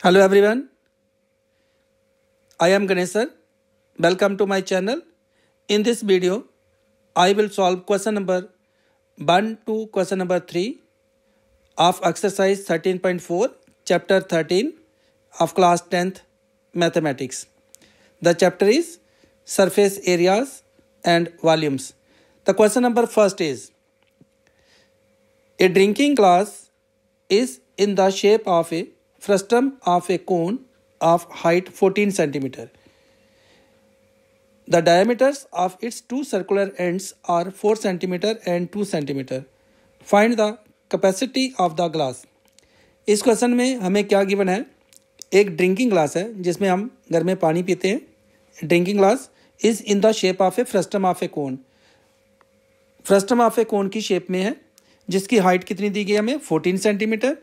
Hello everyone, I am Ganesh sir. Welcome to my channel. In this video, I will solve question number 1 to question number 3 of exercise 13.4 chapter 13 of class 10th mathematics. The chapter is surface areas and volumes. The question number first is, a drinking glass is in the shape of a frustum of a cone of height 14 centimeter. The diameters of its two circular ends are 4 centimeter and 2 centimeter. Find the capacity of the glass. इस question में हमें क्या given है? एक drinking glass है जिसमें हम घर में पानी पीते हैं. Drinking glass is in the shape of a frustum of a cone. Frustum of a cone की शेप में है जिसकी हाइट कितनी दी गई हमें 14 सेंटीमीटर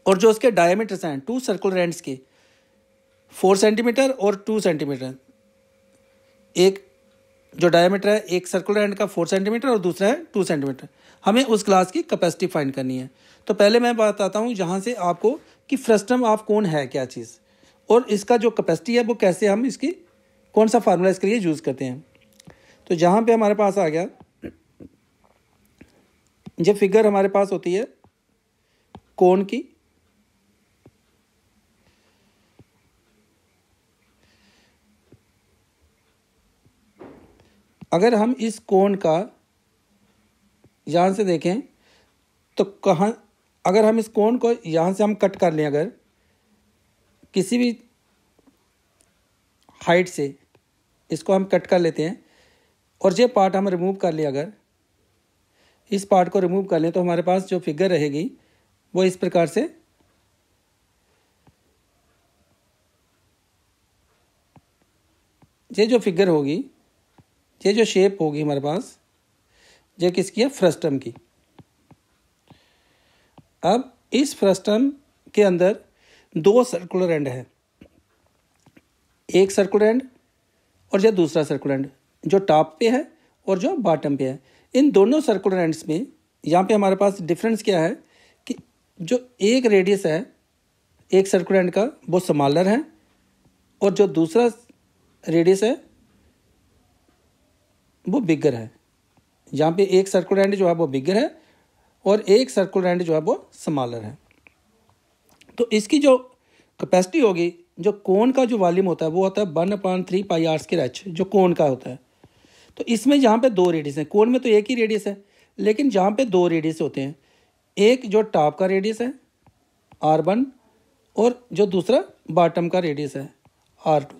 और जो उसके डायमीटर्स हैं टू सर्कुलर एंड्स के 4 सेंटीमीटर और 2 सेंटीमीटर. एक जो डायमीटर है एक सर्कुलर एंड का 4 सेंटीमीटर और दूसरा है 2 सेंटीमीटर. हमें उस ग्लास की कैपेसिटी फाइंड करनी है. तो पहले मैं बताता हूँ जहाँ से आपको कि फ्रस्टम ऑफ कोन है क्या चीज़ और इसका जो कैपेसिटी है वो कैसे हम इसकी कौन सा फार्मूला इसके लिए यूज़ करते हैं. तो जहाँ पे हमारे पास आ गया जो फिगर हमारे पास होती है कोन की, अगर हम इस कोण का यहाँ से देखें तो कहाँ, अगर हम इस कोण को यहाँ से हम कट कर लें, अगर किसी भी हाइट से इसको हम कट कर लेते हैं और ये पार्ट हम रिमूव कर लें, अगर इस पार्ट को रिमूव कर लें तो हमारे पास जो फिगर रहेगी वो इस प्रकार से ये जो फिगर होगी, ये जो शेप होगी हमारे पास, ये किसकी है? फ्रस्टम की. अब इस फ्रस्टम के अंदर दो सर्कुलर एंड है, एक सर्कुलर एंड और यह दूसरा सर्कुलर एंड जो टॉप पे है और जो बॉटम पे है. इन दोनों सर्कुलर एंड्स में यहाँ पे हमारे पास डिफरेंस क्या है कि जो एक रेडियस है एक सर्कुलर एंड का वो स्मॉलर है और जो दूसरा रेडियस है वो बिगर है. यहाँ पे एक सर्कुलर एंड जो है वो बिगर है और एक सर्कुलर एंड जो है वो स्मॉलर है. तो इसकी जो कैपेसिटी होगी, जो कोन का जो वॉल्यूम होता है वो होता है 1/3 पाई आर स्क्वायर एच, जो कोन का होता है. तो इसमें जहाँ पे दो रेडियस हैं, कोन में तो एक ही रेडियस है लेकिन जहाँ पे दो रेडियस होते हैं, एक जो टॉप का रेडियस है R1 और जो दूसरा बॉटम का रेडियस है R2.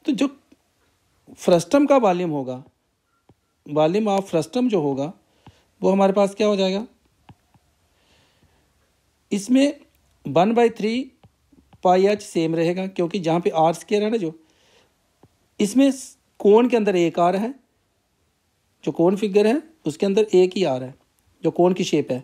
तो जो फ्रस्टम का वॉल्यूम होगा, वॉल्यूम ऑफ फ्रस्टम जो होगा वो हमारे पास क्या हो जाएगा, इसमें 1/3 पाई एच सेम रहेगा क्योंकि जहाँ पे आर स्क्वायर है ना, जो इसमें कोन के अंदर एक आर है, जो कोन फिगर है उसके अंदर एक ही आर है जो कोन की शेप है,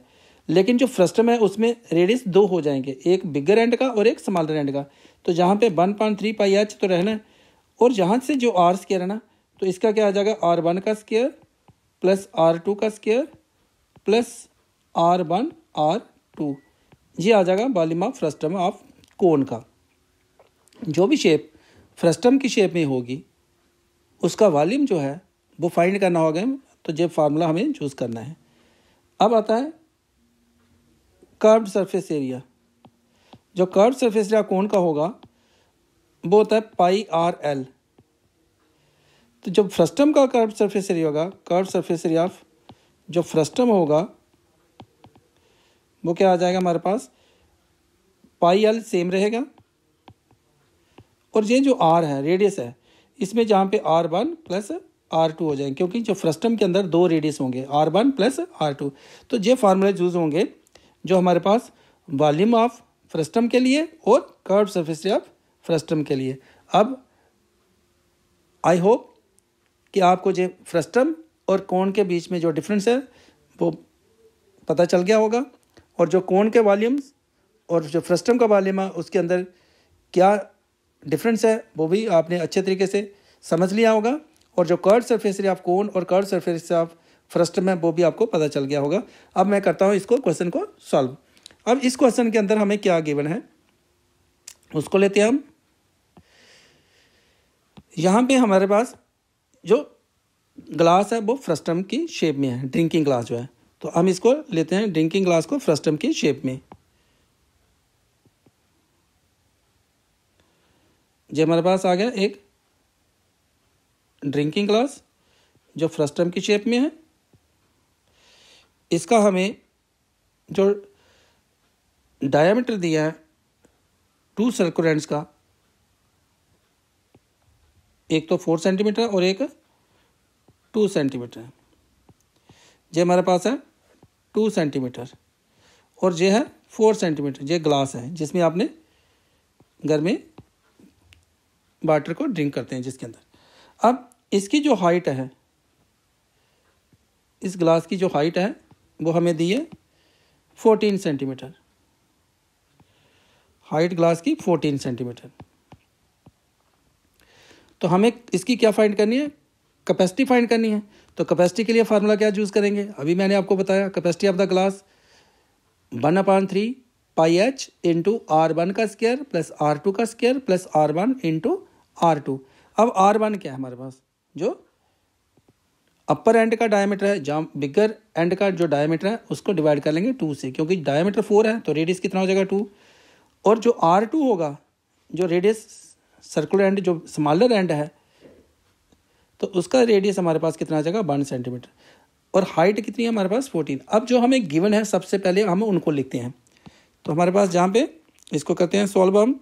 लेकिन जो फ्रस्टम है उसमें रेडियस दो हो जाएंगे, एक बिगर एंड का और एक स्मॉलर एंड का. तो जहाँ पे 1/3 पाई एच तो रहना है और जहाँ से जो आर स्क्वायर है ना, तो इसका क्या आ जाएगा R1 का स्क्वायर प्लस R2 का स्क्वायर प्लस R1 R2. ये आ जाएगा volume of frustum of cone का. जो भी शेप फ्रस्टम की शेप में होगी उसका वॉल्यूम जो है वो फाइंड करना होगा, तो ये फार्मूला हमें चूज़ करना है. अब आता है कर्व्ड सरफेस एरिया. जो कर्व्ड सरफेस एरिया कोन का होगा वो होता है पाई आर एल. तो जब फ्रस्टम का कर्व सरफेस एरिया होगा, कर्व सरफेस एरिया ऑफ जो फ्रस्टम होगा वो क्या आ जाएगा हमारे पास, पाई एल सेम रहेगा और ये जो आर है रेडियस है इसमें जहाँ पे R1 प्लस R2 हो जाएंगे क्योंकि जो फ्रस्टम के अंदर दो रेडियस होंगे R1 प्लस R2. तो ये फार्मूले यूज होंगे जो हमारे पास वॉल्यूम ऑफ फ्रस्टम के लिए और curve surface area of frustum के लिए. अब आई होप कि आपको जो फ्रस्टम और कोन के बीच में जो डिफरेंस है वो पता चल गया होगा और जो कोन के वॉल्यूम्स और जो फ्रस्टम का वॉल्यूम है उसके अंदर क्या डिफरेंस है वो भी आपने अच्छे तरीके से समझ लिया होगा और जो curve surface area of cone और कर्व सरफेस ऑफ फ्रस्टम है वो भी आपको पता चल गया होगा. अब मैं करता हूँ इसको क्वेश्चन को सॉल्व. अब इस क्वेश्चन के अंदर हमें क्या गिवन है, उसको लेते हैं हम। यहाँ पे हमारे पास जो ग्लास है वो फ्रस्टम की शेप में है, ड्रिंकिंग ग्लास जो है, तो हम इसको लेते हैं ड्रिंकिंग ग्लास को फ्रस्टम की शेप में। जो हमारे पास आ गया एक ड्रिंकिंग ग्लास जो फ्रस्टम की शेप में है। इसका हमें जो डायमीटर दिया है 2 सर्कुलर एंड्स का, एक तो 4 सेंटीमीटर और एक 2 सेंटीमीटर है। ये हमारे पास है 2 सेंटीमीटर और ये है 4 सेंटीमीटर। ये ग्लास है जिसमें आपने घर में वाटर को ड्रिंक करते हैं जिसके अंदर। अब इसकी जो हाइट है, इस ग्लास की जो हाइट है वो हमें दी है 14 सेंटीमीटर। हाइट ग्लास की 14 सेंटीमीटर। तो हमें इसकी क्या फाइंड करनी है, कैपेसिटी फाइंड करनी है। तो कैपेसिटी के लिए फार्मूला क्या यूज़ करेंगे, अभी मैंने आपको बताया, capacity of the glass 1/3 pi H into R1 का स्क्वायर प्लस R2 का square plus R1 into R2। अब R1 क्या है हमारे पास, जो अपर एंड का डायमीटर है, जहाँ बिगर एंड का जो डायमीटर है उसको डिवाइड कर लेंगे 2 से, क्योंकि डायमीटर 4 है तो रेडियस कितना हो जाएगा 2। और जो R2 होगा, जो रेडियस सर्कुलर एंड जो स्मॉलर एंड है, तो उसका रेडियस हमारे पास कितना आ जाएगा 1 सेंटीमीटर। और हाइट कितनी है हमारे पास 14। अब जो हमें गिवन है सबसे पहले हम उनको लिखते हैं। तो हमारे पास जहाँ पे इसको कहते हैं सॉल्व हम,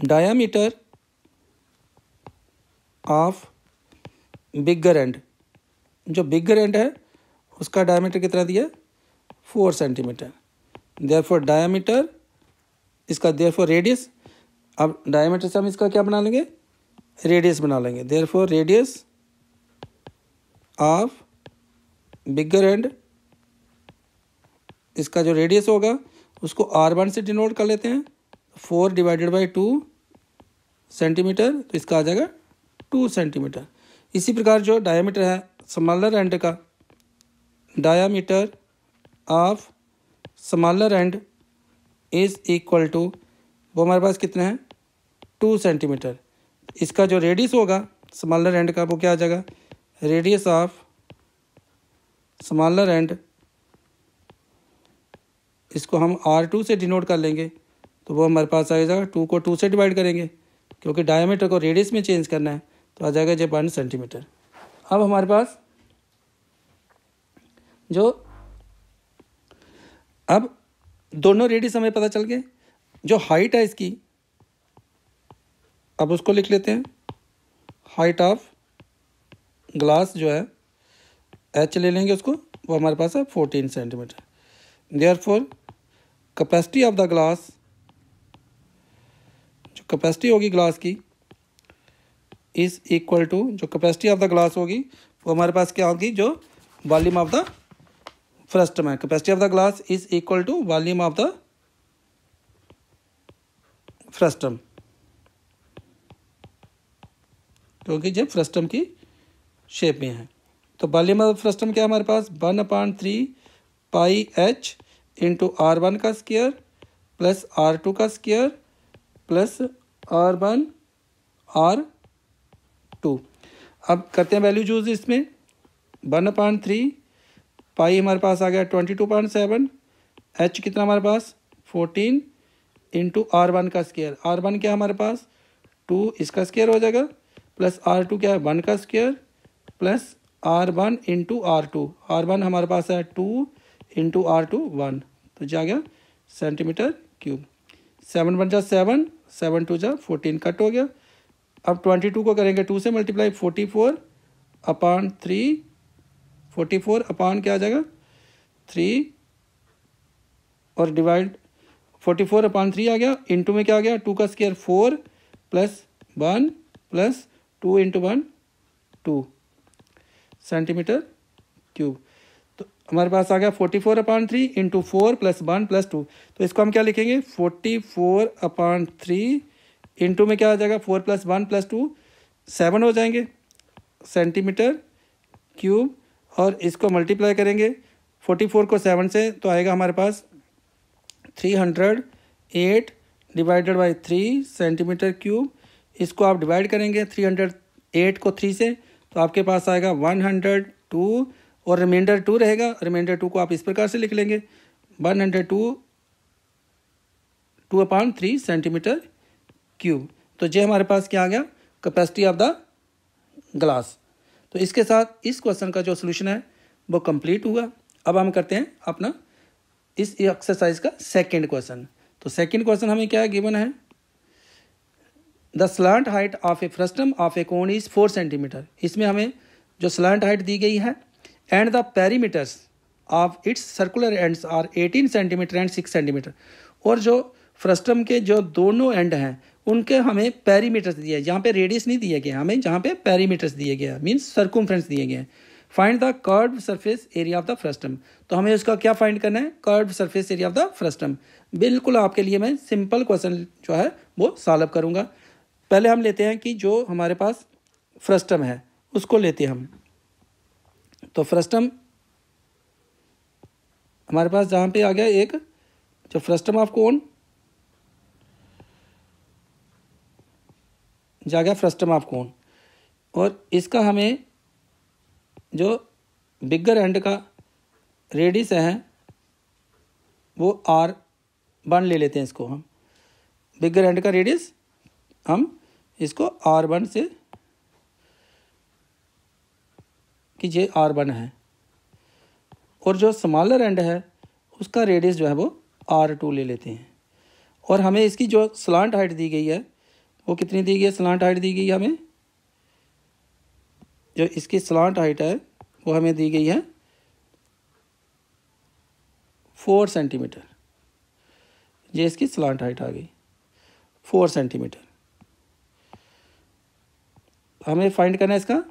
डायामीटर ऑफ बिगर एंड, जो बिगर एंड है उसका डायमीटर कितना दिया 4 सेंटीमीटर। देयरफॉर डायमीटर, इसका देयरफॉर रेडियस, अब डायमीटर से हम इसका क्या बना लेंगे, रेडियस बना लेंगे। Therefore radius of bigger and, इसका जो रेडियस होगा उसको R1 से डिनोट कर लेते हैं, 4 डिवाइडेड बाई 2 सेंटीमीटर, तो इसका आ जाएगा 2 सेंटीमीटर। इसी प्रकार जो डायमीटर है स्मॉलर एंड का, diameter of smaller end is equal to, वो हमारे पास कितना है 2 सेंटीमीटर। इसका जो रेडियस होगा स्मॉलर एंड का वो क्या आ जाएगा, रेडियस ऑफ स्मॉलर एंड, इसको हम R2 से डिनोट कर लेंगे, तो वो हमारे पास आ जाएगा 2 को 2 से डिवाइड करेंगे क्योंकि डायमीटर को रेडियस में चेंज करना है, तो आ जाएगा जो 1 सेंटीमीटर। अब हमारे पास जो, अब दोनों रेडियस हमें पता चल गए। जो हाइट है इसकी, अब उसको लिख लेते हैं, हाइट ऑफ ग्लास जो है H ले लेंगे उसको, वो हमारे पास है 14 centimetre. Therefore capacity of the glass, जो कैपेसिटी होगी ग्लास की इज इक्वल टू, जो कैपेसिटी ऑफ द ग्लास होगी वो हमारे पास क्या होगी, जो वॉल्यूम ऑफ द फ्रस्टम है। Capacity of the glass is equal to volume of the frustum, क्योंकि जब फ्रस्टम की शेप में है। तो वॉल्यूम ऑफ फ्रस्टम क्या है हमारे पास 1/3 पाई एच इंटू R1 का स्क्वायर प्लस R2 का स्क्वायर प्लस R1 R2। अब करते हैं वैल्यू यूज इसमें, 1/3 पाई हमारे पास आ गया 22.7, एच कितना हमारे पास 14 इंटू R1 का स्क्वायर, R1 क्या है हमारे पास 2, इसका स्क्वायर हो जाएगा, प्लस R2 क्या है 1 का square plus R1 into R2, R1 हमारे पास है 2 इंटू R2 1, तो जा गया सेंटीमीटर क्यूब। 7 1 जा 7, 7 2 जा 14, कट हो गया। अब 22 को करेंगे 2 से मल्टीप्लाई, 44/3, 44 अपान क्या आ जाएगा 3 और डिवाइड 44/3 आ गया, इंटू में क्या आ गया 2 का square 4 plus 1 plus 2 into 1 2 centimetre cube. तो हमारे पास आ गया 44/3 इंटू 4 प्लस 1 प्लस 2, तो इसको हम क्या लिखेंगे 44/3 इंटू में क्या आ जाएगा 4 प्लस 1 प्लस 2 7 हो जाएंगे सेंटीमीटर क्यूब, और इसको मल्टीप्लाई करेंगे 44 को 7 से तो आएगा हमारे पास 308 डिवाइडेड बाई 3 सेंटीमीटर क्यूब। इसको आप डिवाइड करेंगे 308 को 3 से, तो आपके पास आएगा 102 और रिमाइंडर 2 रहेगा। रिमाइंडर 2 को आप इस प्रकार से लिख लेंगे 102 2/3 सेंटीमीटर क्यूब। तो ये हमारे पास क्या आ गया, कैपेसिटी ऑफ द ग्लास। तो इसके साथ इस क्वेश्चन का जो सोल्यूशन है वो कंप्लीट हुआ। अब हम करते हैं अपना इस एक्सरसाइज का सेकंड क्वेश्चन। तो सेकंड क्वेश्चन हमें क्या गिवन है, the slant height of a frustum of a cone is 4 centimetre. इसमें हमें जो स्लांट हाइट दी गई है and the perimeters of its circular ends are 18 centimetre and 6 centimetre. और जो फ्रस्टम के जो दोनों एंड हैं उनके हमें पेरीमीटर्स दिए हैं, जहाँ पे रेडियस नहीं दिए गए हमें, जहाँ पे पेरीमीटर्स दिए गए हैं मीन्स सर्कुमफ्रेंस दिए गए हैं। Find the curved surface area of the frustum. तो हमें उसका क्या फाइंड करना है, curved surface area of the frustum. बिल्कुल आपके लिए मैं सिंपल क्वेश्चन जो है वो सॉल्व करूँगा। पहले हम लेते हैं कि जो हमारे पास फ्रस्टम है उसको लेते हैं हम। तो फ्रस्टम हमारे पास जहाँ पे आ गया एक जो फ्रस्टम ऑफ कोन जा गया फ्रस्टम ऑफ कोन, और इसका हमें जो बिगर एंड का रेडियस है वो R1 ले लेते हैं। इसको हम बिगर एंड का रेडियस हम इसको R1 से कि ये R1 है, और जो स्मॉलर एंड है उसका रेडियस जो है वो R2 ले लेते हैं। और हमें इसकी जो स्लांट हाइट दी गई है वो कितनी दी गई है, स्लांट हाइट दी गई है हमें, जो इसकी स्लांट हाइट है वो हमें दी गई है 4 सेंटीमीटर। ये इसकी स्लांट हाइट आ गई 4 सेंटीमीटर। हमें फाइंड करना है इसका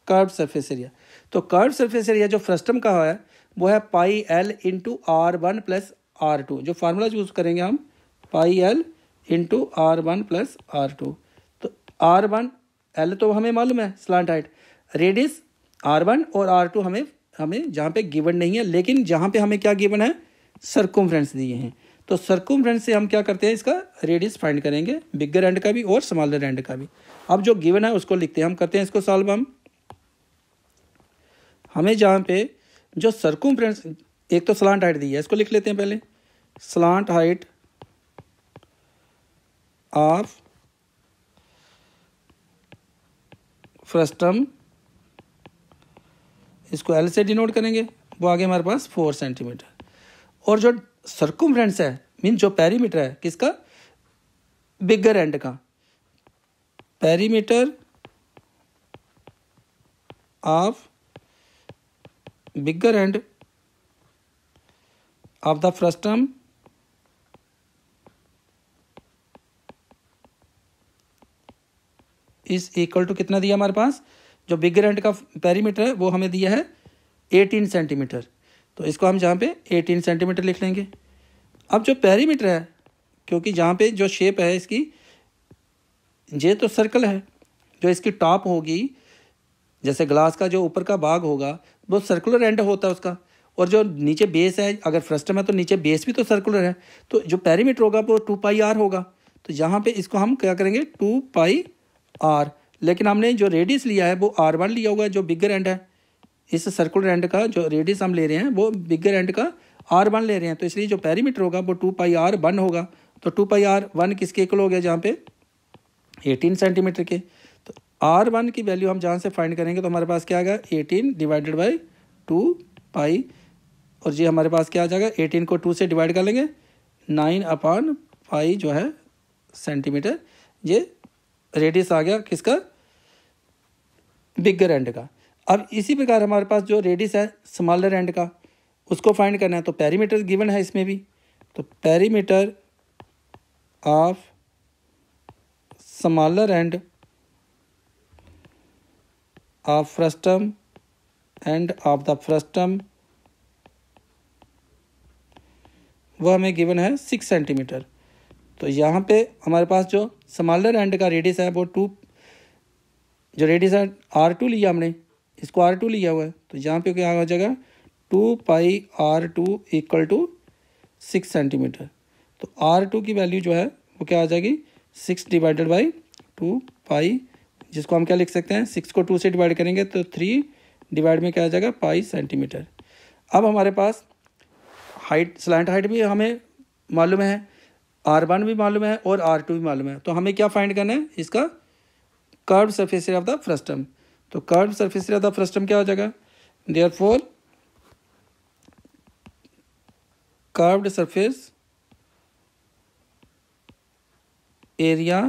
कर्व्ड सरफेस एरिया। तो कर्व्ड सरफेस एरिया जो फ्रस्टम का है वो है पाई L into R1 plus R2। जो फार्मूला यूज़ करेंगे हम पाई L into R1 plus R2। तो R1 L तो हमें मालूम है स्लांट हाइट, रेडियस R1 और R2 हमें जहाँ पे गिवन नहीं है, लेकिन जहाँ पे हमें क्या गिवन है, सर्कुमफ्रेंस दिए हैं। तो सर्कुमफ्रेंस से हम क्या करते हैं, इसका रेडियस फाइंड करेंगे बिगर एंड का भी और स्मॉलर एंड का भी। अब जो गिवन है उसको लिखते हैं, हम करते हैं इसको सॉल्व। हमें जहाँ पे जो सर्कुमफ्रेंस, एक तो स्लांट हाइट दी है इसको लिख लेते हैं पहले, स्लांट हाइट ऑफ फ्रस्टम, इसको L से डिनोट करेंगे, वो आगे हमारे पास 4 सेंटीमीटर। और जो सर्कुमफ्रेंस है मीन जो पेरीमीटर है किसका, बिगर एंड का, perimeter of bigger end of the frustum is equal to कितना दिया हमारे पास, जो बिगर एंड का पेरीमीटर है वो हमें दिया है 18 सेंटीमीटर। तो इसको हम जहाँ पे 18 सेंटीमीटर लिख लेंगे। अब जो पेरीमीटर है, क्योंकि जहाँ पे जो शेप है इसकी, ये तो सर्कल है, जो इसकी टॉप होगी, जैसे ग्लास का जो ऊपर का भाग होगा वो सर्कुलर एंड होता है उसका, और जो नीचे बेस है, अगर फ्रस्टम है तो नीचे बेस भी तो सर्कुलर है, तो जो पेरीमीटर होगा वो 2πr होगा। तो यहाँ पे इसको हम क्या करेंगे 2πr, लेकिन हमने जो रेडियस लिया है वो R1 लिया हुआ है, जो बिगर एंड है। इस सर्कुलर एंड का जो रेडियस हम ले रहे हैं वो बिगर एंड का R1 ले रहे हैं, तो इसलिए जो पेरीमीटर होगा वो 2πr1 होगा। तो 2πr1 किसके इक्वल हो गया, जहाँ पे 18 सेंटीमीटर के। तो R1 की वैल्यू हम जहाँ से फाइंड करेंगे तो हमारे पास क्या आएगा 18 डिवाइडेड बाई 2π, और ये हमारे पास क्या आ जाएगा, 18 को 2 से डिवाइड कर लेंगे 9/π जो है सेंटीमीटर। ये रेडियस आ गया किसका, बिगर एंड का। अब इसी प्रकार हमारे पास जो रेडियस है स्मॉलर एंड का उसको फाइंड करना है, तो पेरीमीटर गिवन है इसमें भी। तो perimeter of smaller end of frustum and of the frustum वो हमें गिवन है 6 सेंटीमीटर। तो यहाँ पे हमारे पास जो स्मॉलर एंड का रेडियस है वो 2, जो रेडियस है R2 लिया हमने, इसको R2 लिया हुआ है, तो यहाँ पे क्या हो जाएगा 2πr2 इक्वल टू 6 सेंटीमीटर। तो R2 की वैल्यू जो है वो क्या आ जाएगी 6 डिवाइडेड बाई 2 पाई, जिसको हम क्या लिख सकते हैं 6 को 2 से डिवाइड करेंगे तो 3 डिवाइड में क्या आ जाएगा पाई सेंटीमीटर। अब हमारे पास हाइट स्लैंट हाइट भी हमें मालूम है, R1 भी मालूम है और R2 भी मालूम है। तो हमें क्या फाइंड करना है इसका curved surface area of the frustum. तो curved surface area of the frustum क्या हो जाएगा, therefore curved surface area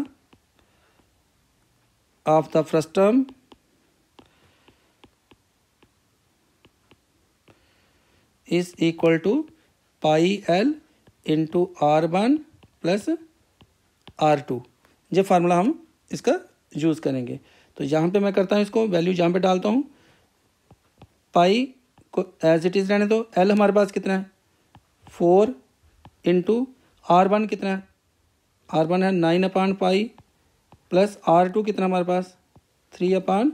of the frustum is equal to pi L into R1 plus R2। ये फार्मूला हम इसका यूज़ करेंगे। तो यहाँ पे मैं करता हूँ इसको वैल्यू यहाँ पे डालता हूँ, पाई को एज इट इज़ रहने दो। एल हमारे पास कितना है 4 इंटू R1 कितना है, R1 है 9 अपान पाई प्लस R2 कितना हमारे पास 3 अपान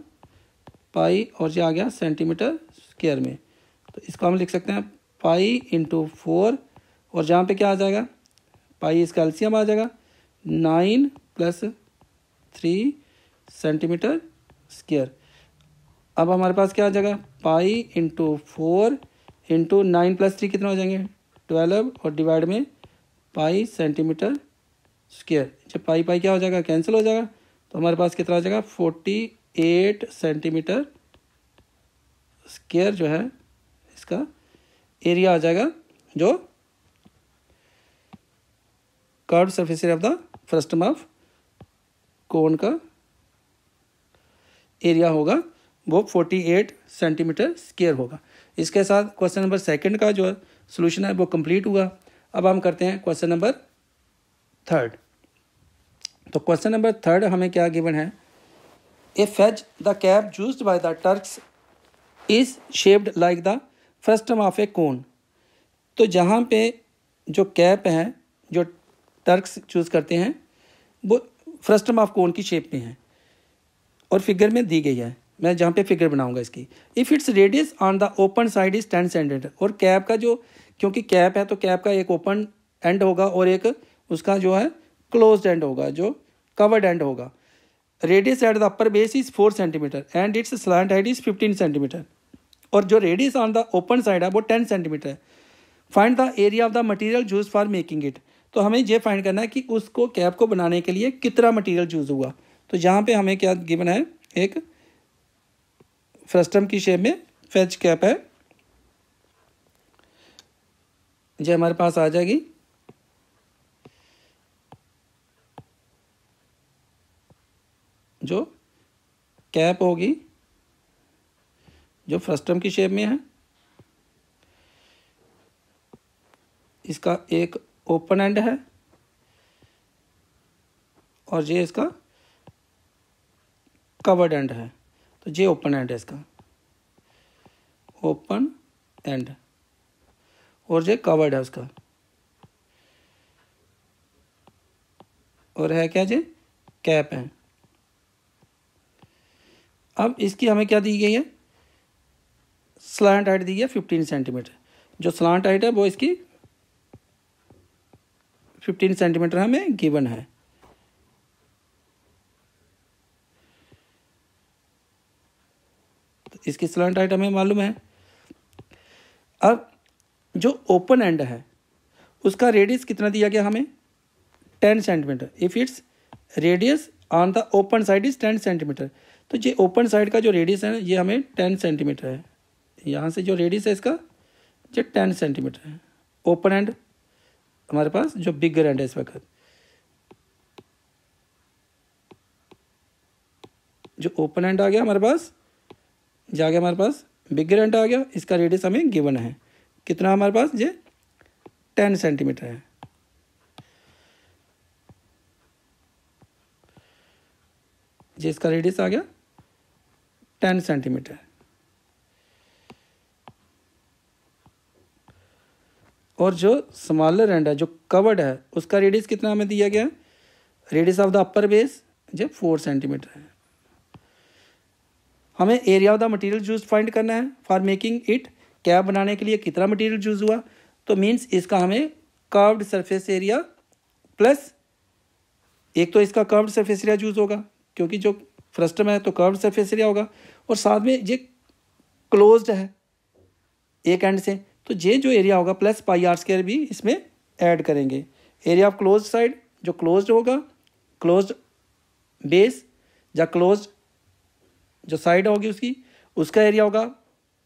पाई, और ये आ गया सेंटीमीटर स्क्वायर में। तो इसको हम लिख सकते हैं पाई इंटू 4, और जहाँ पे क्या आ जाएगा पाई इसका एलसीएम आ जाएगा 9 प्लस 3 सेंटीमीटर स्क्वायर। अब हमारे पास क्या आ जाएगा पाई इंटू 4 इंटू 9 प्लस 3 कितना हो जाएंगे 12, और डिवाइड में पाई सेंटीमीटर स्क्वायर। जब पाई पाई क्या हो जाएगा कैंसिल हो जाएगा, तो हमारे पास कितना आ जाएगा 48 सेंटीमीटर स्क्वायर जो है इसका एरिया आ जाएगा, जो curved surface area of the frustum of cone का एरिया होगा वो 48 सेंटीमीटर स्क्वायर होगा। इसके साथ क्वेश्चन नंबर सेकंड का जो सॉल्यूशन है वो कंप्लीट हुआ। अब हम करते हैं क्वेश्चन नंबर थर्ड। तो क्वेश्चन नंबर थर्ड हमें क्या गिवन है, a fez the cap used by the Turks is shaped like the frustum of a cone. तो जहाँ पे जो कैप है जो टर्क्स चूज़ करते हैं वो फ्रस्टम ऑफ कोन की शेप में है और फिगर में दी गई है। मैं जहाँ पे फिगर बनाऊंगा इसकी, if its radius on the open side is 10 centimetre, और कैप का जो क्योंकि कैप है तो कैप का एक ओपन एंड होगा और एक उसका जो है क्लोज्ड एंड होगा जो कवर्ड एंड होगा। Radius at the upper base is 4 centimetre and it's slant height is 15 centimetre, और जो radius on the open side है वो 10 सेंटीमीटर है। Find the area of the material use for making it. तो हमें ये find करना है कि उसको कैप को बनाने के लिए कितना मटेरियल यूज हुआ। तो यहाँ पे हमें क्या गिवन है, एक फ्रस्टम की शेप में फेज कैप है, ये हमारे पास आ जाएगी। जो कैप होगी जो फ्रस्टम की शेप में है, इसका एक ओपन एंड है और ये इसका कवर्ड एंड है। तो ये ओपन एंड है इसका ओपन एंड, और ये कवर्ड है उसका, और है क्या ये कैप है। अब इसकी हमें क्या दी गई है, स्लांट हाइट दी है 15 सेंटीमीटर। जो स्लांट हाइट है वो इसकी 15 सेंटीमीटर हमें गिवन है। तो इसकी स्लांट हाइट हमें मालूम है। अब जो ओपन एंड है उसका रेडियस कितना दिया गया हमें 10 centimetre. If its radius on the open side is 10 centimetre, तो ये ओपन साइड का जो रेडियस है ये हमें 10 सेंटीमीटर है। यहाँ से जो रेडियस है इसका ये 10 सेंटीमीटर है। ओपन एंड हमारे पास जो बिगर एंड है इस वक्त, जो ओपन एंड आ गया हमारे पास, जा गया हमारे पास बिगर एंड आ गया, इसका रेडियस हमें गिवन है कितना हमारे पास ये 10 सेंटीमीटर है। ये इसका रेडियस आ गया 10 सेंटीमीटर। और जो स्मॉलर एंड है जो कवर्ड है उसका रेडियस कितना हमें दिया गया, radius of the upper base जो 4 सेंटीमीटर है। हमें area of the material use find करना है फॉर मेकिंग इट। कैप बनाने के लिए कितना मटेरियल यूज हुआ, तो मीन्स इसका हमें कर्व्ड सरफेस एरिया प्लस, एक तो इसका कर्व्ड सरफेस एरिया यूज होगा क्योंकि जो फ्रस्टम है तो कर्व्ड सरफेस एरिया होगा, और साथ में ये क्लोज्ड है एक एंड से, तो ये जो एरिया होगा प्लस पाई आर स्क्वायर भी इसमें ऐड करेंगे। एरिया ऑफ क्लोज्ड साइड, जो क्लोज्ड होगा, क्लोज्ड बेस या क्लोज्ड जो साइड होगी उसकी, उसका एरिया होगा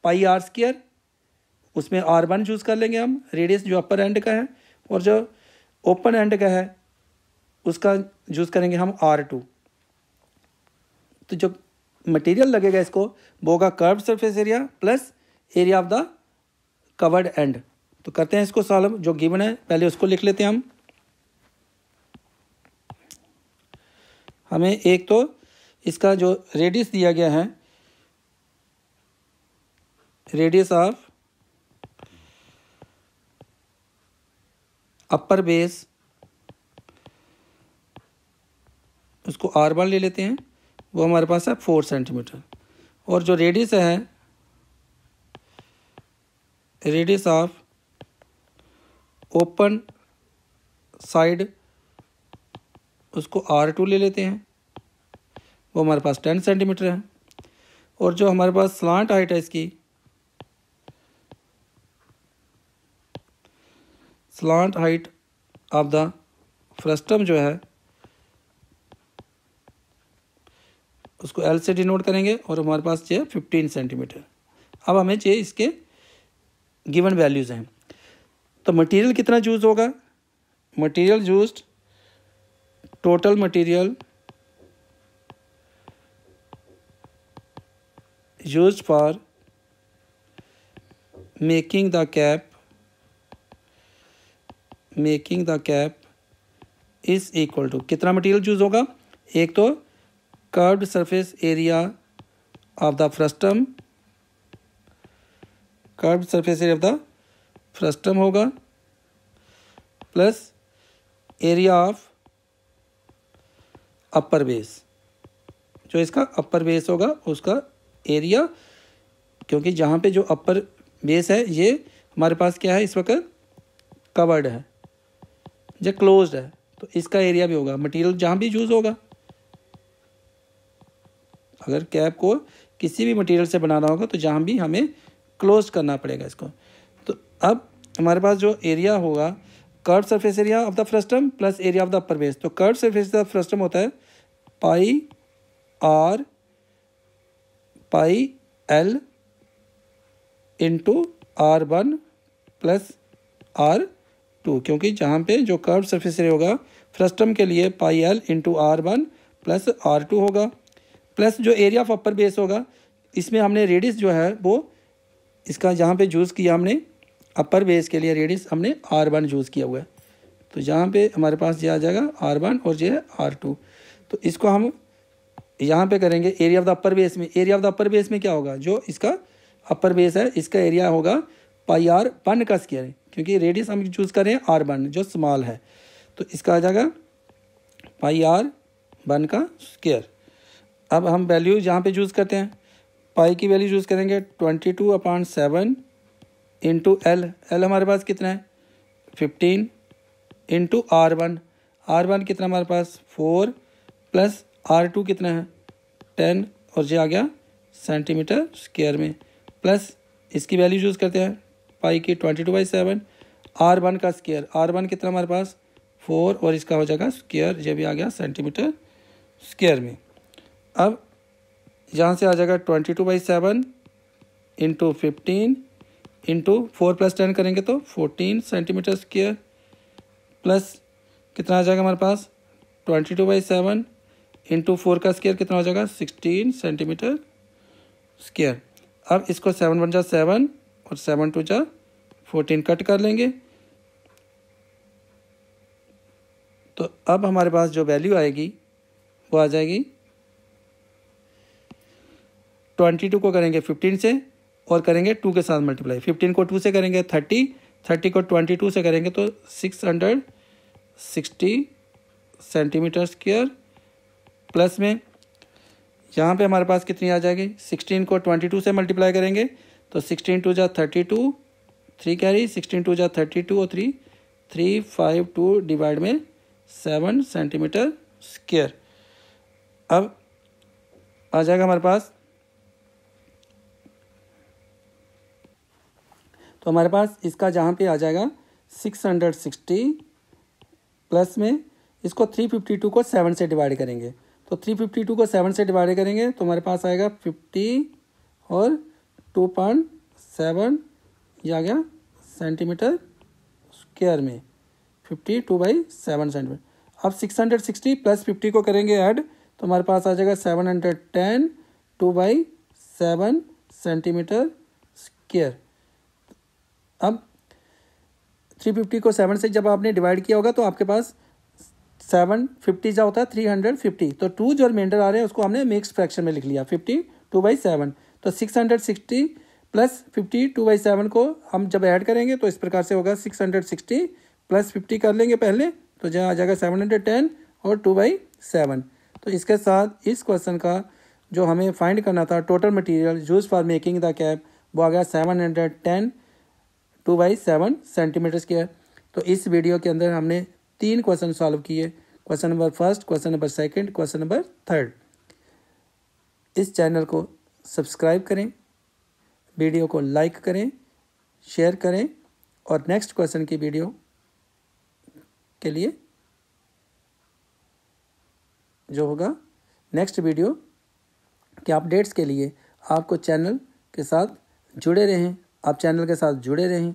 पाई आर स्क्वायर, उसमें R1 चूज़ कर लेंगे हम, रेडियस जो अपर एंड का है, और जो ओपन एंड का है उसका यूज़ करेंगे हम R2। तो जो मटेरियल लगेगा इसको वो होगा curved surface area plus area of the covered and. तो करते हैं इसको सॉल्व, जो गिवन है पहले उसको लिख लेते हैं हम। हमें एक तो इसका जो रेडियस दिया गया है, रेडियस ऑफ अपर बेस, उसको R1 ले लेते हैं, वो हमारे पास है 4 सेंटीमीटर, और जो रेडियस है, रेडियस ऑफ ओपन साइड, उसको R2 ले लेते हैं, वो हमारे पास 10 सेंटीमीटर है, और जो हमारे पास स्लांट हाइट है इसकी, slant height of the frustum जो है उसको L से डिनोट करेंगे, और हमारे पास ये 15 सेंटीमीटर। अब हमें ये इसके गिवन वैल्यूज़ हैं। तो मटेरियल कितना यूज होगा, material used, total material used for making the cap is equal to, कितना मटेरियल यूज होगा, एक तो curved surface area of the frustum, curved surface area of the frustum होगा, plus area of upper base, जो इसका अपर base होगा उसका area, क्योंकि जहाँ पे जो अपर बेस है ये हमारे पास क्या है इस वक्त कवर्ड है, जो क्लोज्ड है, तो इसका एरिया भी होगा। मटेरियल जहाँ भी यूज़ होगा, अगर कैप को किसी भी मटेरियल से बनाना होगा तो जहाँ भी हमें क्लोज करना पड़ेगा इसको। तो अब हमारे पास जो एरिया होगा, curved surface area of the frustum plus area of the upper base, तो curved surface of the frustum होता है पाई L into R1 plus R2, क्योंकि जहाँ पे जो कर्व्ड सरफेस एरिया होगा फ्रस्टम के लिए पाई L into R1 plus R2 होगा, प्लस जो एरिया ऑफ अपर बेस होगा, इसमें हमने रेडियस जो है वो इसका जहाँ पे यूज़ किया हमने अपर बेस के लिए रेडियस हमने R1 यूज़ किया हुआ है, तो जहाँ पे हमारे पास ये आ जाएगा R1 और ये है R2। तो इसको हम यहाँ पे करेंगे area of the upper base में, area of the upper base में क्या होगा, जो इसका अपर बेस है इसका एरिया होगा पाई R1 का स्क्वायर, क्योंकि रेडियस हम चूज़ कर रहे हैं R1 जो स्मॉल है, तो इसका आ जाएगा पाई R1 का स्क्वायर। अब हम वैल्यू यहाँ पे यूज़ करते हैं, पाई की वैल्यू यूज़ करेंगे 22/7 इंटू L हमारे पास कितना है 15 इंटू R1 कितना हमारे पास 4 प्लस R2 कितना है 10, और ये आ गया सेंटीमीटर स्क्वायर में, प्लस इसकी वैल्यू यूज़ करते हैं पाई की 22/7, R1 का स्क्वायर, R1 कितना हमारे पास 4 और इसका हो जाएगा स्क्वायर, ये भी आ गया सेंटीमीटर स्क्वायर में। अब यहाँ से आ जाएगा 22/7 इंटू 15 इंटू 4 प्लस 10 करेंगे तो 14 सेंटीमीटर स्क्वायर, प्लस कितना आ जाएगा हमारे पास 22/7 इंटू 4 का स्क्वायर कितना हो जाएगा 16 सेंटीमीटर स्क्वायर। अब इसको 7 1 जा 7 और 7 2 जा 14 कट कर लेंगे, तो अब हमारे पास जो वैल्यू आएगी वो आ जाएगी 22 को करेंगे 15 से और करेंगे 2 के साथ मल्टीप्लाई, 15 को 2 से करेंगे 30 को 22 से करेंगे तो 660 सेंटीमीटर स्क्वायर, प्लस में यहाँ पे हमारे पास कितनी आ जाएगी 16 को 22 से मल्टीप्लाई करेंगे तो 16 2 जा 32, 3 कैरी 16 2 जा 32 और 3 352 डिवाइड में 7 सेंटीमीटर स्क्वायर। अब आ जाएगा हमारे पास, तो हमारे पास इसका जहाँ पे आ जाएगा 660 प्लस में इसको 352 को 7 से डिवाइड करेंगे, तो 352 को 7 से डिवाइड करेंगे तो हमारे पास आएगा 50 और 2.7 ये आ गया सेंटीमीटर स्क्वायर में, 52/7 सेंटीमीटर। अब 660 प्लस 50 को करेंगे ऐड तो हमारे पास आ जाएगा 710 2/7 सेंटीमीटर स्क्वायर। अब 350 को 7 से जब आपने डिवाइड किया होगा तो आपके पास 750 जो होता है 350, तो 2 जो रिमाइंडर आ रहे हैं उसको हमने मिक्स फ्रैक्शन में लिख लिया 52/7। तो 660 प्लस 52/7 को हम जब ऐड करेंगे तो इस प्रकार से होगा 660 प्लस 50 कर लेंगे पहले, तो जहाँ आ जाएगा 710 और 2/7। तो इसके साथ इस क्वेश्चन का जो हमें फाइंड करना था total material use for making the cap वो आ गया 710 2/7 सेंटीमीटर स्क्वायर। तो इस वीडियो के अंदर हमने 3 क्वेश्चन सॉल्व किए, question number first, question number second, question number third. इस चैनल को सब्सक्राइब करें, वीडियो को लाइक करें, शेयर करें और नेक्स्ट क्वेश्चन की वीडियो के लिए जो होगा नेक्स्ट वीडियो के अपडेट्स के लिए आपको चैनल के साथ जुड़े रहें, आप चैनल के साथ जुड़े रहें।